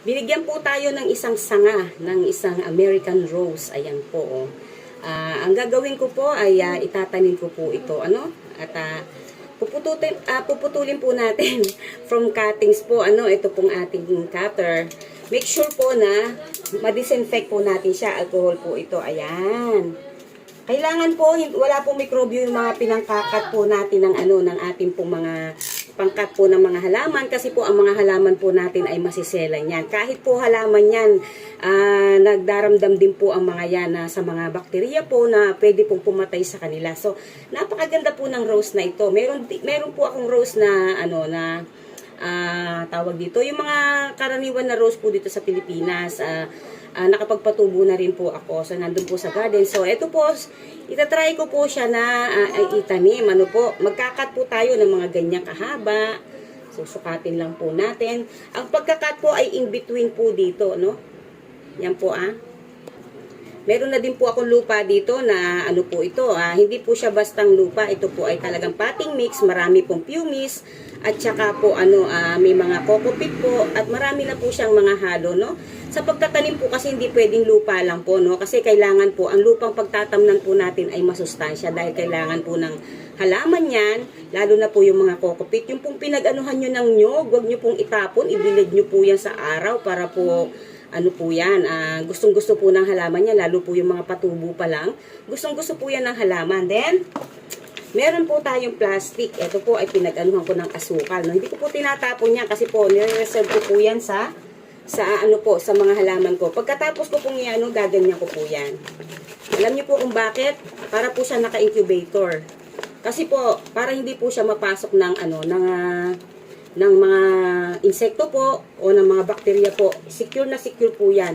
Binigyan po tayo ng isang sanga, ng isang American rose. Ayan po, oh. Ang gagawin ko po ay itatanim ko po ito, ano? At puputulin po natin from cuttings po, ano? Ito pong ating cutter. Make sure po na ma-disinfect po natin siya. Alcohol po ito. Ayan. Kailangan po, wala pong mikrobyo yung mga pinangkakat po natin ng ano, ng ating pong mga pangkat po ng mga halaman, kasi po ang mga halaman po natin ay masiselan yan. Kahit po halaman yan, nagdaramdam din po ang mga yan sa mga bakterya po na pwede pong pumatay sa kanila. So, napakaganda po ng rose na ito. Meron po akong rose na ano na tawag dito, yung mga karaniwan na rose po dito sa Pilipinas. Nakapagpatubo na rin po ako. So, nandun po sa garden. So, ito po, itatry ko po siya na itanim. Ano po, magkakat po tayo ng mga ganyang kahaba. So, sukatin lang po natin. Ang pagkakat po ay in between po dito, no? Yan po, Meron na din po akong lupa dito na ano po ito, hindi po siya bastang lupa. Ito po ay talagang potting mix, marami pong pumice, at saka po may mga coco peat po, at marami na po siyang mga halo, no? Sa pagtatanim po kasi hindi pwedeng lupa lang po, no? Kasi kailangan po, ang lupang pagtatamnan po natin ay masustansya dahil kailangan po ng halaman yan, lalo na po yung mga coco peat. Yung pong pinag-anuhan nyo ng nyog, huwag nyo pong itapon, ibilad nyo po yan sa araw para po ano po yan, gustong-gusto po ng halaman niya, lalo po yung mga patubo pa lang. Gustong-gusto po yan ng halaman. Then, meron po tayong plastic. Ito po ay pinag-anuhan ko ng asukal. No? Hindi ko po tinatapon yan kasi po, nire-reserve ko po yan sa ano po, sa mga halaman ko. Pagkatapos ko pong yan, gaganyan ko po yan. Alam niyo po kung bakit? Para po siya naka-incubator. Kasi po, para hindi po siya mapasok ng ng mga insekto po o ng mga bakterya po. Secure na secure po yan.